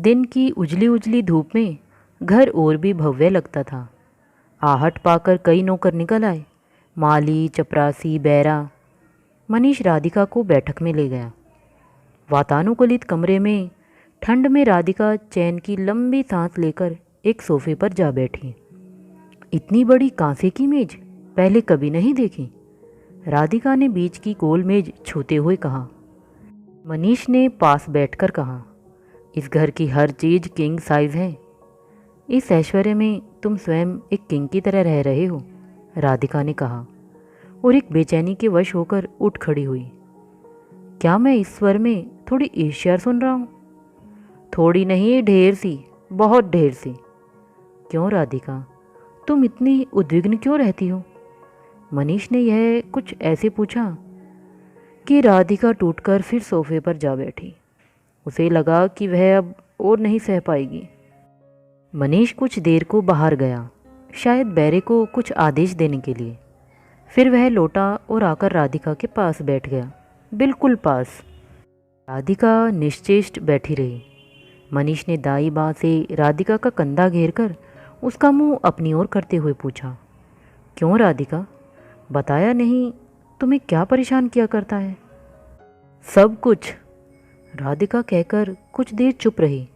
दिन की उजली उजली धूप में घर और भी भव्य लगता था। आहट पाकर कई नौकर निकल आए, माली, चपरासी, बैरा। मनीष राधिका को बैठक में ले गया। वातानुकूलित कमरे में ठंड में राधिका चैन की लंबी सांस लेकर एक सोफे पर जा बैठी। इतनी बड़ी कांसे की मेज पहले कभी नहीं देखी, राधिका ने बीच की गोल मेज छूते हुए कहा। मनीष ने पास बैठकर कहा, इस घर की हर चीज़ किंग साइज है। इस ऐश्वर्य में तुम स्वयं एक किंग की तरह रह रहे हो, राधिका ने कहा और एक बेचैनी के वश होकर उठ खड़ी हुई। क्या मैं इस स्वर में थोड़ी ईर्ष्या सुन रहा हूँ? थोड़ी नहीं, ढेर सी, बहुत ढेर सी। क्यों राधिका, तुम इतनी उद्विग्न क्यों रहती हो? मनीष ने यह कुछ ऐसे पूछा कि राधिका टूटकर फिर सोफे पर जा बैठी। उसे लगा कि वह अब और नहीं सह पाएगी। मनीष कुछ देर को बाहर गया, शायद बैरे को कुछ आदेश देने के लिए। फिर वह लौटा और आकर राधिका के पास बैठ गया, बिल्कुल पास। राधिका निश्चेष्ट बैठी रही। मनीष ने दाई बाँ से राधिका का कंधा घेरकर उसका मुंह अपनी ओर करते हुए पूछा, क्यों राधिका, बताया नहीं तुम्हें क्या परेशान किया करता है? सब कुछ, राधिका कहकर कुछ देर चुप रही,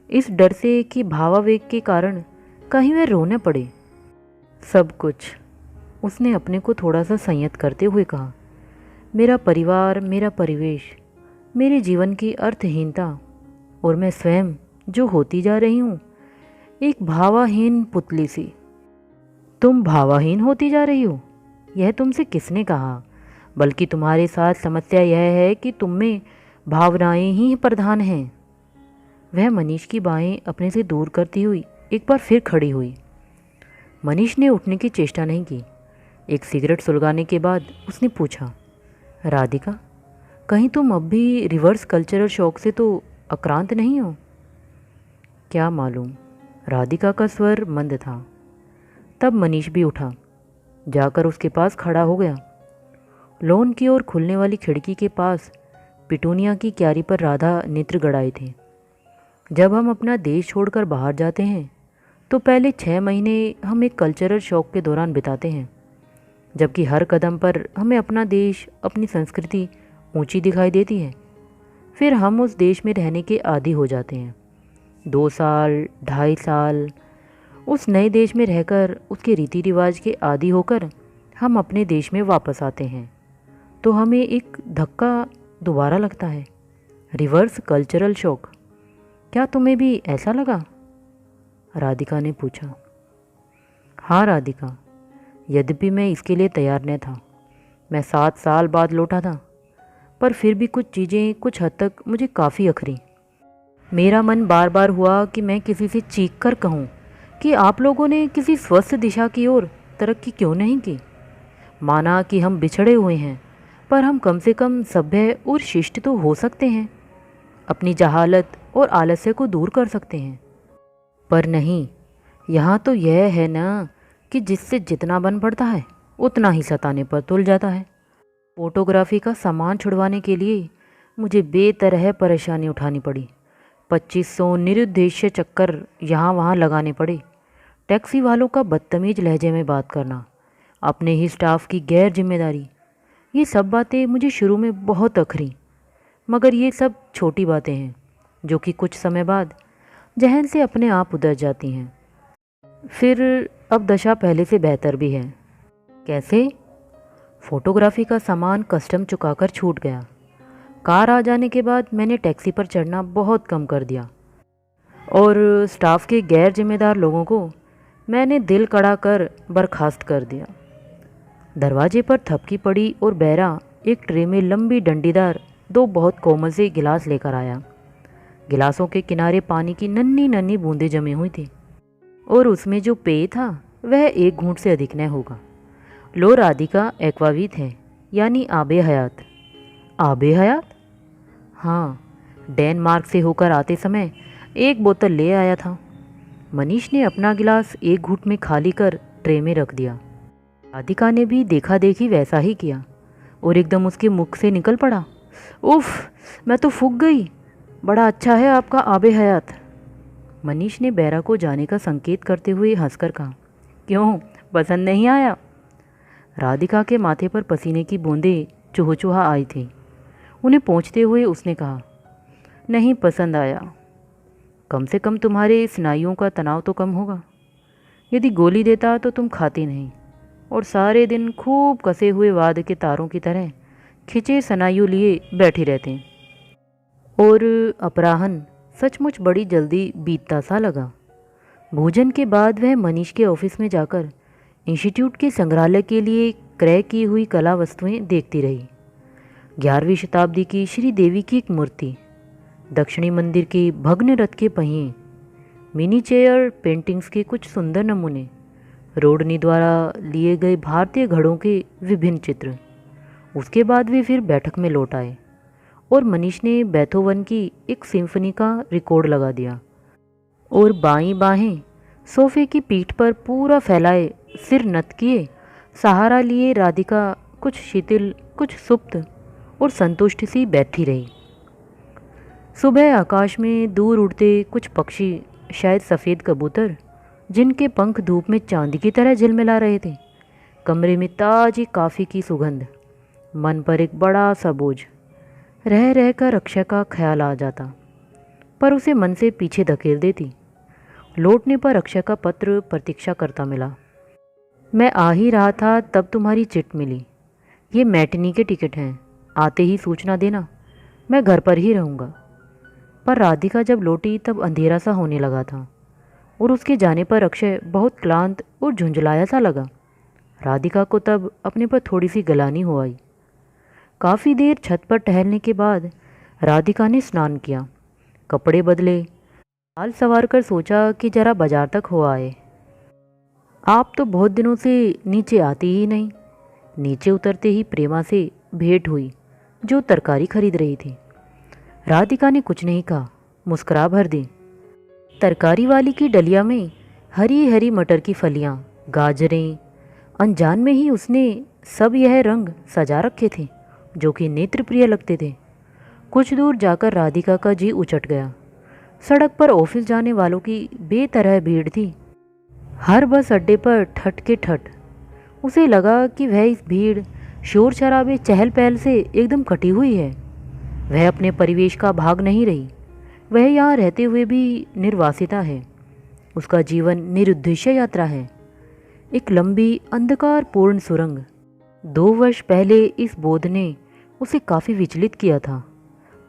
इस डर से कि भावावेग के कारण कहीं वह रोने पड़े। सब कुछ, उसने अपने को थोड़ा सा संयत करते हुए कहा। मेरा परिवार, मेरा परिवेश, मेरे जीवन की अर्थहीनता और मैं स्वयं जो होती जा रही हूँ, एक भावाहीन पुतली सी। तुम भावाहीन होती जा रही हो? यह तुमसे किसने कहा? बल्कि तुम्हारे साथ समस्या यह है कि तुम में भावनाएं ही प्रधान हैं। वह मनीष की बाहें अपने से दूर करती हुई एक बार फिर खड़ी हुई। मनीष ने उठने की चेष्टा नहीं की। एक सिगरेट सुलगाने के बाद उसने पूछा, राधिका, कहीं तुम अब भी रिवर्स कल्चरल शॉक से तो आक्रांत नहीं हो? क्या मालूम, राधिका का स्वर मंद था। तब मनीष भी उठा, जाकर उसके पास खड़ा हो गया। लॉन की ओर खुलने वाली खिड़की के पास पिटूनिया की क्यारी पर राधा नेत्र गड़ाए थे। जब हम अपना देश छोड़कर बाहर जाते हैं तो पहले 6 महीने हम एक कल्चरल शॉक के दौरान बिताते हैं, जबकि हर कदम पर हमें अपना देश, अपनी संस्कृति ऊंची दिखाई देती है। फिर हम उस देश में रहने के आदी हो जाते हैं। 2 साल, 2.5 साल उस नए देश में रहकर उसके रीति रिवाज के आदी होकर हम अपने देश में वापस आते हैं तो हमें एक धक्का दोबारा लगता है, रिवर्स कल्चरल शॉक। क्या तुम्हें भी ऐसा लगा? राधिका ने पूछा। हाँ राधिका, यद्यपि मैं इसके लिए तैयार न था। मैं 7 साल बाद लौटा था, पर फिर भी कुछ चीज़ें कुछ हद तक मुझे काफ़ी अखरी। मेरा मन बार बार हुआ कि मैं किसी से चीख कर कहूँ कि आप लोगों ने किसी स्वस्थ दिशा की ओर तरक्की क्यों नहीं की। माना कि हम बिछड़े हुए हैं, पर हम कम से कम सभ्य और शिष्ट तो हो सकते हैं, अपनी जहालत और आलस्य को दूर कर सकते हैं। पर नहीं, यहाँ तो यह है ना कि जिससे जितना बन पड़ता है उतना ही सताने पर तुल जाता है। फोटोग्राफी का सामान छुड़वाने के लिए मुझे बेतरह परेशानी उठानी पड़ी। 2500 निरुद्देश्य चक्कर यहाँ वहाँ लगाने पड़े। टैक्सी वालों का बदतमीज लहजे में बात करना, अपने ही स्टाफ की गैर जिम्मेदारी, ये सब बातें मुझे शुरू में बहुत अखरी, मगर ये सब छोटी बातें हैं जो कि कुछ समय बाद जहन से अपने आप उतर जाती हैं। फिर अब दशा पहले से बेहतर भी है। कैसे? फोटोग्राफी का सामान कस्टम चुकाकर छूट गया। कार आ जाने के बाद मैंने टैक्सी पर चढ़ना बहुत कम कर दिया और स्टाफ के गैर जिम्मेदार लोगों को मैंने दिल कड़ा कर बर्खास्त कर दिया। दरवाजे पर थपकी पड़ी और बैरा एक ट्रे में लंबी डंडीदार 2 बहुत कोमल से गिलास लेकर आया। गिलासों के किनारे पानी की नन्ही नन्ही बूंदें जमी हुई थी और उसमें जो पेय था वह 1 घूंट से अधिक न होगा। लो राधिका, एक्वावीट है, यानी आबे हयात। आबे हयात? हाँ, डेनमार्क से होकर आते समय 1 बोतल ले आया था। मनीष ने अपना गिलास 1 घूंट में खाली कर ट्रे में रख दिया। राधिका ने भी देखा देखी वैसा ही किया और एकदम उसके मुख से निकल पड़ा, उफ, मैं तो फूक गई। बड़ा अच्छा है आपका आबे हयात। मनीष ने बैरा को जाने का संकेत करते हुए हंसकर कहा। क्यों, पसंद नहीं आया? राधिका के माथे पर पसीने की बूंदें चुहचुहा आई थी। उन्हें पोंछते हुए उसने कहा, नहीं पसंद आया। कम से कम तुम्हारे स्नायुओं का तनाव तो कम होगा। यदि गोली देता तो तुम खाती नहीं और सारे दिन खूब कसे हुए वाद के तारों की तरह खिंचे स्नायु लिए बैठी रहते। और अपराह्न सचमुच बड़ी जल्दी बीतता सा लगा। भोजन के बाद वह मनीष के ऑफिस में जाकर इंस्टीट्यूट के संग्रहालय के लिए क्रय की हुई कला वस्तुएं देखती रही। 11वीं शताब्दी की श्री देवी की एक मूर्ति, दक्षिणी मंदिर के भग्न रथ के पहिए, मिनीचेयर पेंटिंग्स के कुछ सुंदर नमूने, रोडनी द्वारा लिए गए भारतीय घड़ों के विभिन्न चित्र। उसके बाद वे फिर बैठक में लौट आए और मनीष ने बेथोवन की एक सिम्फनी का रिकॉर्ड लगा दिया और बाईं बाहें सोफे की पीठ पर पूरा फैलाए सिर नत किए सहारा लिए राधिका कुछ शिथिल, कुछ सुप्त और संतुष्ट सी बैठी रही। सुबह आकाश में दूर उड़ते कुछ पक्षी, शायद सफ़ेद कबूतर, जिनके पंख धूप में चांदी की तरह झिलमिला रहे थे। कमरे में ताज़ी कॉफ़ी की सुगंध, मन पर एक बड़ा सा बोझ। रह रहकर अक्षय का ख्याल आ जाता, पर उसे मन से पीछे धकेल देती। लौटने पर अक्षय का पत्र प्रतीक्षा करता मिला। मैं आ ही रहा था तब तुम्हारी चिट मिली। ये मैटिनी के टिकट हैं, आते ही सूचना देना, मैं घर पर ही रहूँगा। पर राधिका जब लौटी तब अंधेरा सा होने लगा था और उसके जाने पर अक्षय बहुत क्लांत और झुंझलाया सा लगा। राधिका को तब अपने पर थोड़ी सी गलानी हो आई। काफ़ी देर छत पर टहलने के बाद राधिका ने स्नान किया, कपड़े बदले, बाल संवार कर सोचा कि जरा बाजार तक हो आए। आप तो बहुत दिनों से नीचे आती ही नहीं। नीचे उतरते ही प्रेमा से भेंट हुई, जो तरकारी खरीद रही थी। राधिका ने कुछ नहीं कहा, मुस्कुरा भर दी। तरकारी वाली की डलिया में हरी हरी मटर की फलियां, गाजरें, अनजान में ही उसने सब यह रंग सजा रखे थे जो कि नेत्र प्रिय लगते थे। कुछ दूर जाकर राधिका का जी उचट गया। सड़क पर ऑफिस जाने वालों की बेतरह भीड़ थी। हर बस अड्डे पर ठट के ठट। उसे लगा कि वह इस भीड़, शोर शराबे, चहल पहल से एकदम कटी हुई है। वह अपने परिवेश का भाग नहीं रही। वह यहाँ रहते हुए भी निर्वासिता है। उसका जीवन निरुद्देश्य यात्रा है, एक लंबी अंधकारपूर्ण सुरंग। 2 वर्ष पहले इस बोध ने उसे काफ़ी विचलित किया था,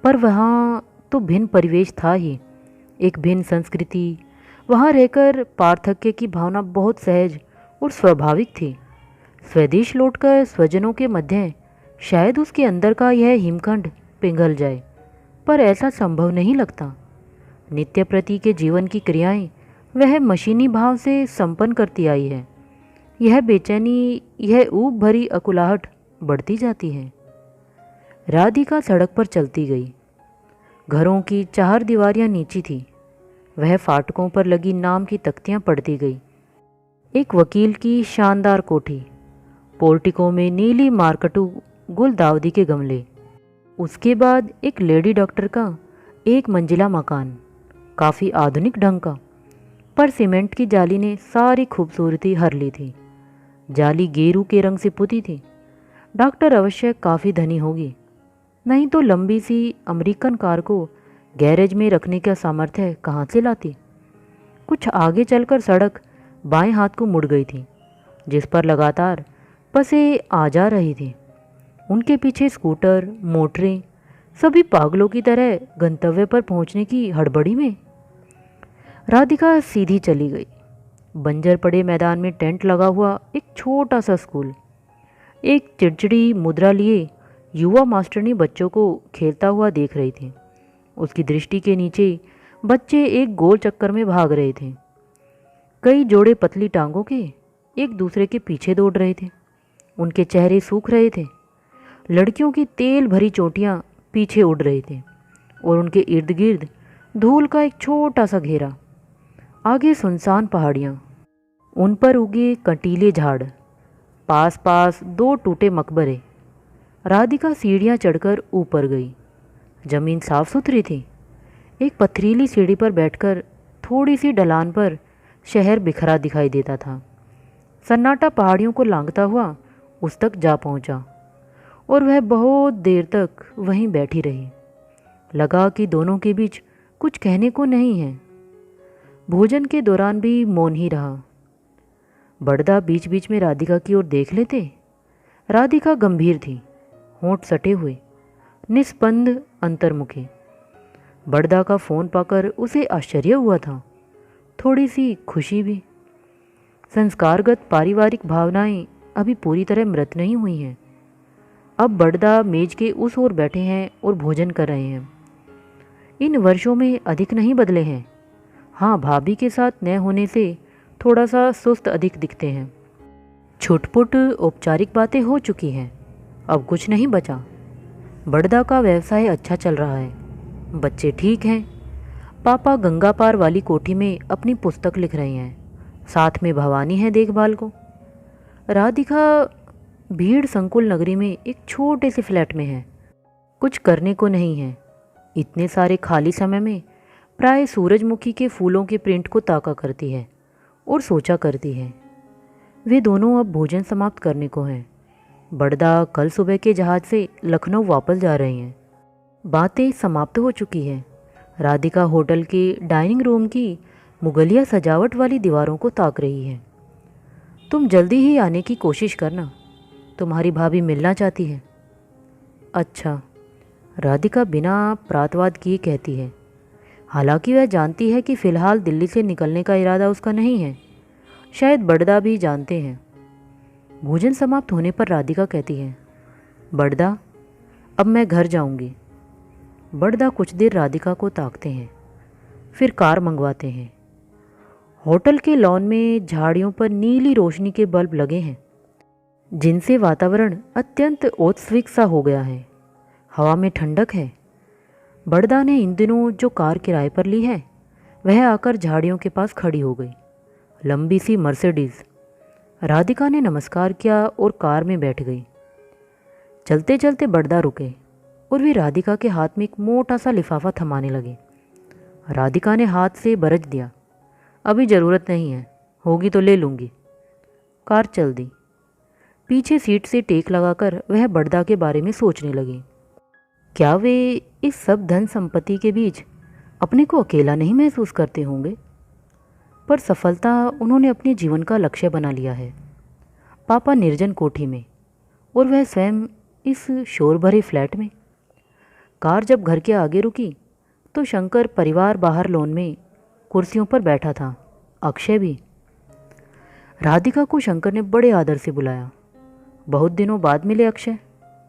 पर वहाँ तो भिन्न परिवेश था ही, एक भिन्न संस्कृति। वहाँ रहकर पार्थक्य की भावना बहुत सहज और स्वाभाविक थी। स्वदेश लौटकर स्वजनों के मध्य शायद उसके अंदर का यह हिमखंड पिघल जाए, पर ऐसा संभव नहीं लगता। नित्य प्रति के जीवन की क्रियाएं वह मशीनी भाव से संपन्न करती आई है। यह बेचैनी, यह ऊब भरी अकुलाहट बढ़ती जाती है। राधिका सड़क पर चलती गई। घरों की 4 दीवारियां नीची थी। वह फाटकों पर लगी नाम की तख्तियां पढ़ती गई। एक वकील की शानदार कोठी, पोर्टिको में नीली मार्कटू गुलदाउदी के गमले। उसके बाद एक लेडी डॉक्टर का 1 मंजिला मकान, काफ़ी आधुनिक ढंग का, पर सीमेंट की जाली ने सारी खूबसूरती हर ली थी। जाली गेरू के रंग से पुती थी। डॉक्टर अवश्य काफ़ी धनी होगी, नहीं तो लंबी सी अमेरिकन कार को गैरेज में रखने का सामर्थ्य कहाँ से लाती। कुछ आगे चलकर सड़क बाएं हाथ को मुड़ गई थी, जिस पर लगातार बसें आ जा रही थी। उनके पीछे स्कूटर, मोटरें, सभी पागलों की तरह गंतव्य पर पहुंचने की हड़बड़ी में। राधिका सीधी चली गई। बंजर पड़े मैदान में टेंट लगा हुआ एक छोटा सा स्कूल। एक चिड़चिड़ी मुद्रा लिए युवा मास्टरनी बच्चों को खेलता हुआ देख रही थी। उसकी दृष्टि के नीचे बच्चे एक गोल चक्कर में भाग रहे थे। कई जोड़े पतली टांगों के एक दूसरे के पीछे दौड़ रहे थे। उनके चेहरे सूख रहे थे। लड़कियों की तेल भरी चोटियां पीछे उड़ रही थी और उनके इर्द गिर्द धूल का एक छोटा सा घेरा। आगे सुनसान पहाड़ियाँ, उन पर उगे कंटीले झाड़, पास पास 2 टूटे मकबरे। राधिका सीढ़ियाँ चढ़कर ऊपर गई। जमीन साफ सुथरी थी, एक पथरीली सीढ़ी पर बैठकर थोड़ी सी ढलान पर शहर बिखरा दिखाई देता था। सन्नाटा पहाड़ियों को लांघता हुआ उस तक जा पहुंचा और वह बहुत देर तक वहीं बैठी रही। लगा कि दोनों के बीच कुछ कहने को नहीं है। भोजन के दौरान भी मौन ही रहा। बड़दा बीच बीच में राधिका की ओर देख लेते। राधिका गंभीर थी, होंठ सटे हुए, निस्पंद, अंतर्मुखी। बड़दा का फ़ोन पाकर उसे आश्चर्य हुआ था, थोड़ी सी खुशी भी। संस्कारगत पारिवारिक भावनाएं अभी पूरी तरह मृत नहीं हुई हैं। अब बड़दा मेज के उस ओर बैठे हैं और भोजन कर रहे हैं। इन वर्षों में अधिक नहीं बदले हैं। हाँ, भाभी के साथ न होने से थोड़ा सा सुस्त अधिक दिखते हैं। छुटपुट औपचारिक बातें हो चुकी हैं, अब कुछ नहीं बचा। बड़दा का व्यवसाय अच्छा चल रहा है, बच्चे ठीक हैं। पापा गंगा पार वाली कोठी में अपनी पुस्तक लिख रहे हैं, साथ में भवानी है देखभाल को। राधिका भीड़ संकुल नगरी में एक छोटे से फ्लैट में है। कुछ करने को नहीं है। इतने सारे खाली समय में प्राय सूरजमुखी के फूलों के प्रिंट को ताका करती है और सोचा करती है। वे दोनों अब भोजन समाप्त करने को हैं। बड़दा कल सुबह के जहाज से लखनऊ वापस जा रहे हैं। बातें समाप्त हो चुकी है। राधिका होटल के डाइनिंग रूम की मुगलिया सजावट वाली दीवारों को ताक रही है। तुम जल्दी ही आने की कोशिश करना, तुम्हारी भाभी मिलना चाहती है। अच्छा, राधिका बिना प्रातवाद किए कहती है। हालांकि वह जानती है कि फ़िलहाल दिल्ली से निकलने का इरादा उसका नहीं है। शायद बड़दा भी जानते हैं। भोजन समाप्त होने पर राधिका कहती है, बड़दा, अब मैं घर जाऊंगी। बड़दा कुछ देर राधिका को ताकते हैं, फिर कार मंगवाते हैं। होटल के लॉन में झाड़ियों पर नीली रोशनी के बल्ब लगे हैं, जिनसे वातावरण अत्यंत औत्सविक सा हो गया है। हवा में ठंडक है। बड़दा ने इन दिनों जो कार किराए पर ली है, वह आकर झाड़ियों के पास खड़ी हो गई। लंबी सी मर्सिडीज़। राधिका ने नमस्कार किया और कार में बैठ गई। चलते चलते बड़दा रुके और वे राधिका के हाथ में एक मोटा सा लिफाफा थमाने लगे। राधिका ने हाथ से बरज दिया, अभी ज़रूरत नहीं है, होगी तो ले लूँगी। कार चल दी। पीछे सीट से टेक लगाकर वह बड़दा के बारे में सोचने लगी। क्या वे इस सब धन संपत्ति के बीच अपने को अकेला नहीं महसूस करते होंगे? पर सफलता उन्होंने अपने जीवन का लक्ष्य बना लिया है। पापा निर्जन कोठी में और वह स्वयं इस शोर भरे फ्लैट में। कार जब घर के आगे रुकी तो शंकर परिवार बाहर लॉन में कुर्सियों पर बैठा था, अक्षय भी। राधिका को शंकर ने बड़े आदर से बुलाया। बहुत दिनों बाद मिले अक्षय,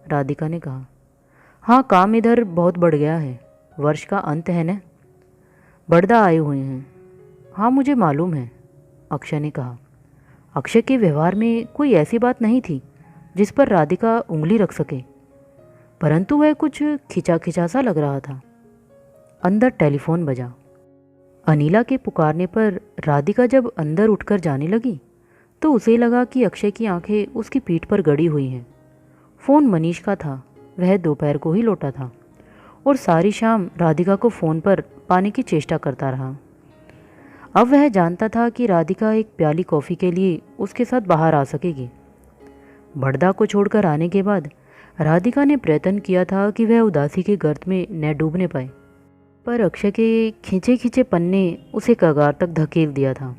राधिका ने कहा। हाँ, काम इधर बहुत बढ़ गया है, वर्ष का अंत है न। बड़दा आए हुए हैं। हाँ, मुझे मालूम है, अक्षय ने कहा। अक्षय के व्यवहार में कोई ऐसी बात नहीं थी जिस पर राधिका उंगली रख सके, परंतु वह कुछ खिंचा खिंचा सा लग रहा था। अंदर टेलीफोन बजा। अनीला के पुकारने पर राधिका जब अंदर उठकर जाने लगी तो उसे लगा कि अक्षय की आंखें उसकी पीठ पर गड़ी हुई हैं। फ़ोन मनीष का था, वह दोपहर को ही लौटा था और सारी शाम राधिका को फ़ोन पर पाने की चेष्टा करता रहा। अब वह जानता था कि राधिका एक प्याली कॉफ़ी के लिए उसके साथ बाहर आ सकेगी। बड़दा को छोड़कर आने के बाद राधिका ने प्रयत्न किया था कि वह उदासी के गर्त में न डूबने पाए, पर अक्षय के खींचे खींचे पन्ने उसे कगार तक धकेल दिया था।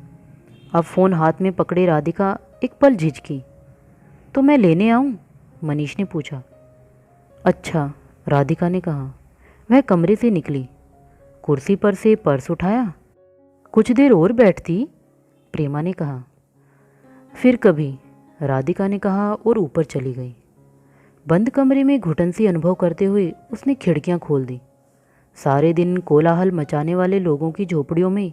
अब फ़ोन हाथ में पकड़े राधिका एक पल झिझकी। तो मैं लेने आऊँ? मनीष ने पूछा। अच्छा, राधिका ने कहा। वह कमरे से निकली, कुर्सी पर से पर्स उठाया। कुछ देर और बैठती, प्रेमा ने कहा। फिर कभी, राधिका ने कहा और ऊपर चली गई। बंद कमरे में घुटन सी अनुभव करते हुए उसने खिड़कियां खोल दी। सारे दिन कोलाहल मचाने वाले लोगों की झोपड़ियों में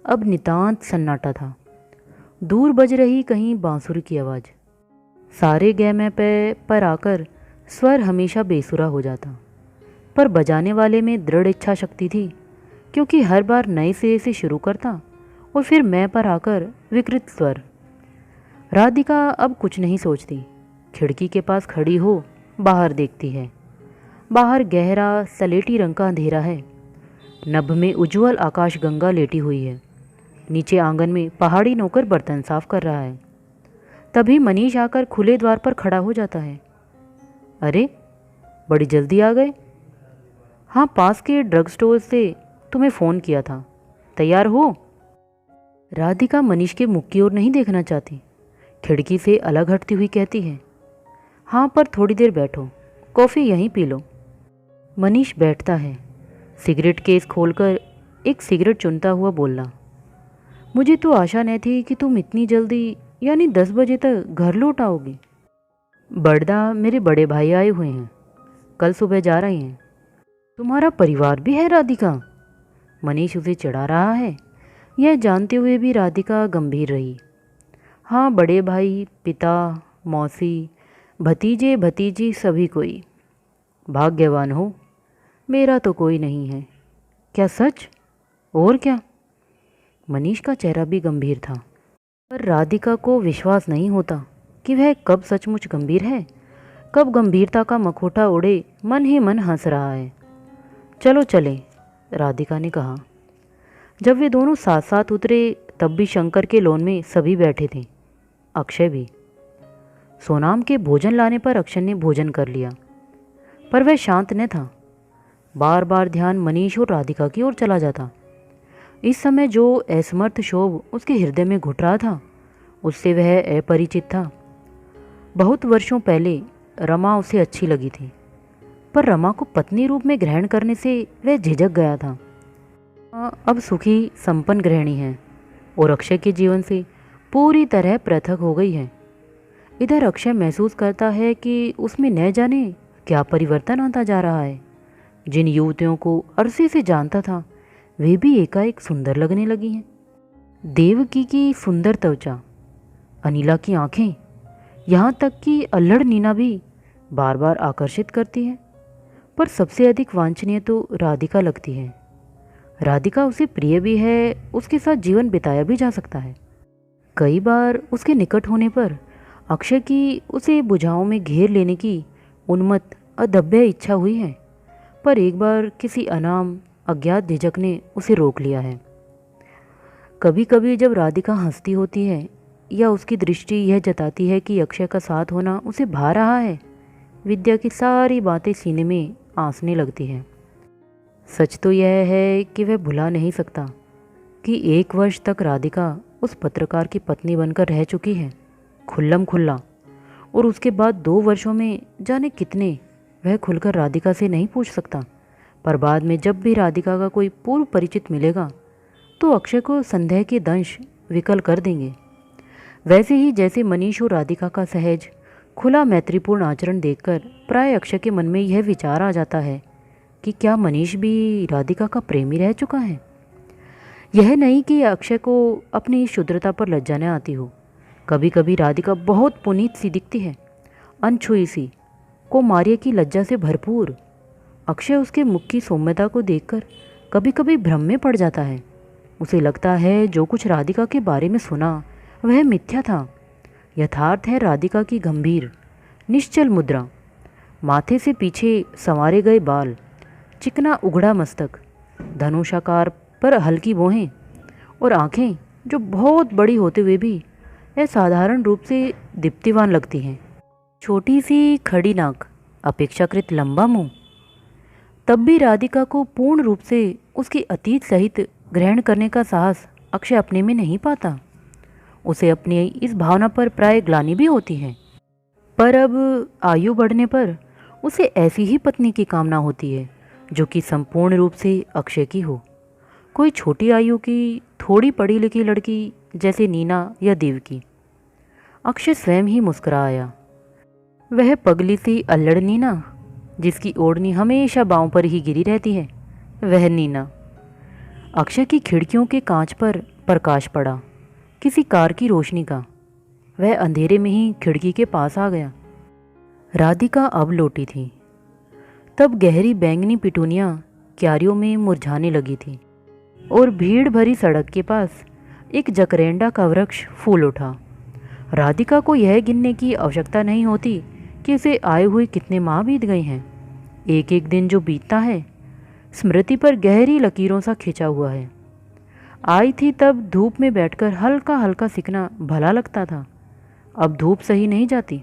अब नितांत सन्नाटा था। दूर बज रही कहीं बांसुरी की आवाज़। सारे गैमे पे पर आकर स्वर हमेशा बेसुरा हो जाता, पर बजाने वाले में दृढ़ इच्छा शक्ति थी, क्योंकि हर बार नए सिरे से शुरू करता और फिर मैं पर आकर विकृत स्वर। राधिका अब कुछ नहीं सोचती। खिड़की के पास खड़ी हो बाहर देखती है। बाहर गहरा सलेटी रंग का अंधेरा है। नभ में उज्ज्वल आकाश गंगा लेटी हुई है। नीचे आंगन में पहाड़ी नौकर बर्तन साफ कर रहा है। तभी मनीष आकर खुले द्वार पर खड़ा हो जाता है। अरे, बड़ी जल्दी आ गए। हाँ, पास के ड्रग स्टोर से तुम्हें फ़ोन किया था, तैयार हो? राधिका मनीष के मुख की ओर नहीं देखना चाहती, खिड़की से अलग हटती हुई कहती है, हाँ, पर थोड़ी देर बैठो, कॉफ़ी यहीं पी लो। मनीष बैठता है, सिगरेट केस खोलकर एक सिगरेट चुनता हुआ बोला, मुझे तो आशा नहीं थी कि तुम इतनी जल्दी यानी 10 बजे तक घर लौट आओगे। बड़दा मेरे बड़े भाई आए हुए हैं, कल सुबह जा रहे हैं। तुम्हारा परिवार भी है राधिका? मनीष उसे चिढ़ा रहा है। यह जानते हुए भी राधिका गंभीर रही। हाँ, बड़े भाई, पिता, मौसी, भतीजे भतीजी, सभी कोई। भाग्यवान हो, मेरा तो कोई नहीं है। क्या सच? और क्या? मनीष का चेहरा भी गंभीर था, पर राधिका को विश्वास नहीं होता कि वह कब सचमुच गंभीर है, कब गंभीरता का मखौटा ओढ़े मन ही मन हंस रहा है। चलो चलें, राधिका ने कहा। जब वे दोनों साथ साथ उतरे तब भी शंकर के लॉन में सभी बैठे थे, अक्षय भी। सोनाम के भोजन लाने पर अक्षय ने भोजन कर लिया, पर वह शांत न था। बार बार ध्यान मनीष और राधिका की ओर चला जाता। इस समय जो असमर्थ क्षोभ उसके हृदय में घुट रहा था, उससे वह अपरिचित था। बहुत वर्षों पहले रमा उसे अच्छी लगी थी, पर रमा को पत्नी रूप में ग्रहण करने से वह झिझक गया था। अब सुखी संपन्न गृहिणी है और अक्षय के जीवन से पूरी तरह पृथक हो गई है। इधर अक्षय महसूस करता है कि उसमें न जाने क्या परिवर्तन आता जा रहा है। जिन युवतियों को अरसे से जानता था, वे भी एकाएक सुंदर लगने लगी हैं। देवकी की सुंदर त्वचा, अनिला की आंखें, यहाँ तक कि अल्लड़ नीना भी बार बार आकर्षित करती है। पर सबसे अधिक वांछनीय तो राधिका लगती है। राधिका उसे प्रिय भी है, उसके साथ जीवन बिताया भी जा सकता है। कई बार उसके निकट होने पर अक्षय की उसे भुजाओं में घेर लेने की उन्मत्त अदभ्य इच्छा हुई है, पर एक बार किसी अनाम अज्ञात झिझक ने उसे रोक लिया है। कभी कभी जब राधिका हंसती होती है या उसकी दृष्टि यह जताती है कि अक्षय का साथ होना उसे भा रहा है, विद्या की सारी बातें सीने में आंसने लगती हैं। सच तो यह है कि वह भुला नहीं सकता कि 1 वर्ष तक राधिका उस पत्रकार की पत्नी बनकर रह चुकी है, खुल्लम खुल्ला, और उसके बाद 2 वर्षों में जाने कितने वह खुलकर राधिका से नहीं पूछ सकता। पर बाद में जब भी राधिका का कोई पूर्व परिचित मिलेगा तो अक्षय को संदेह के दंश विकल कर देंगे। वैसे ही जैसे मनीष और राधिका का सहज खुला मैत्रीपूर्ण आचरण देखकर प्राय अक्षय के मन में यह विचार आ जाता है कि क्या मनीष भी राधिका का प्रेमी रह चुका है। यह नहीं कि अक्षय को अपनी शुद्रता पर लज्जा न आती हो। कभी कभी राधिका बहुत पुनीत सी दिखती है, अनछुई सी, कौमार्य की लज्जा से भरपूर। अक्षय उसके मुख की सौम्यता को देखकर कभी कभी भ्रम में पड़ जाता है। उसे लगता है जो कुछ राधिका के बारे में सुना वह मिथ्या था। यथार्थ है राधिका की गंभीर निश्चल मुद्रा, माथे से पीछे संवारे गए बाल, चिकना उघड़ा मस्तक, धनुषाकार पर हल्की भौहें और आँखें जो बहुत बड़ी होते हुए भी असाधारण रूप से दीप्तिवान लगती हैं। छोटी सी खड़ी नाक, अपेक्षाकृत लंबा मुंह। तब भी राधिका को पूर्ण रूप से उसकी अतीत सहित ग्रहण करने का साहस अक्षय अपने में नहीं पाता। उसे अपनी इस भावना पर प्राय ग्लानि भी होती है। पर अब आयु बढ़ने पर उसे ऐसी ही पत्नी की कामना होती है जो कि संपूर्ण रूप से अक्षय की हो। कोई छोटी आयु की थोड़ी पढ़ी लिखी लड़की जैसे नीना या देवकी। अक्षय स्वयं ही मुस्कुराया। वह पगली सी अल्लड़ नीना जिसकी ओढ़नी हमेशा बाहों पर ही गिरी रहती है, वह नीना। अक्षय की खिड़कियों के कांच पर प्रकाश पड़ा, किसी कार की रोशनी का। वह अंधेरे में ही खिड़की के पास आ गया। राधिका अब लौटी थी। तब गहरी बैंगनी पिटूनियाँ क्यारियों में मुरझाने लगी थी और भीड़ भरी सड़क के पास एक जकरेंडा का वृक्ष फूल उठा। राधिका को यह गिनने की आवश्यकता नहीं होती कि उसे आए हुए कितने माह बीत गए हैं। एक एक दिन जो बीतता है स्मृति पर गहरी लकीरों सा खिंचा हुआ है। आई थी तब धूप में बैठकर हल्का हल्का सिकना भला लगता था। अब धूप सही नहीं जाती।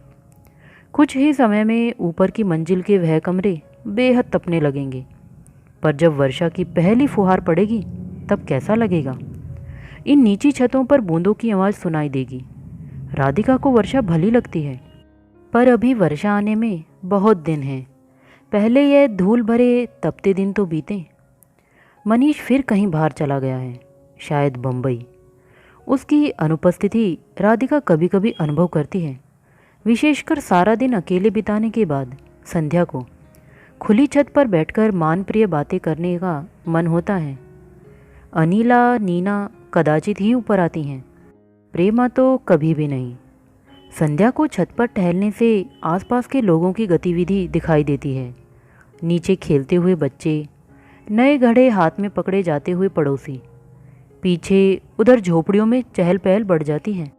कुछ ही समय में ऊपर की मंजिल के वह कमरे बेहद तपने लगेंगे। पर जब वर्षा की पहली फुहार पड़ेगी तब कैसा लगेगा। इन नीची छतों पर बूंदों की आवाज़ सुनाई देगी। राधिका को वर्षा भली लगती है, पर अभी वर्षा आने में बहुत दिन हैं। पहले यह धूल भरे तपते दिन तो बीते। मनीष फिर कहीं बाहर चला गया है, शायद बम्बई। उसकी अनुपस्थिति राधिका कभी कभी अनुभव करती है, विशेषकर सारा दिन अकेले बिताने के बाद संध्या को खुली छत पर बैठकर मानप्रिय बातें करने का मन होता है। अनीला, नीना कदाचित ही ऊपर आती हैं, प्रेमा तो कभी भी नहीं। संध्या को छत पर टहलने से आसपास के लोगों की गतिविधि दिखाई देती है। नीचे खेलते हुए बच्चे, नए घड़े हाथ में पकड़े जाते हुए पड़ोसी, पीछे उधर झोपड़ियों में चहल पहल बढ़ जाती है।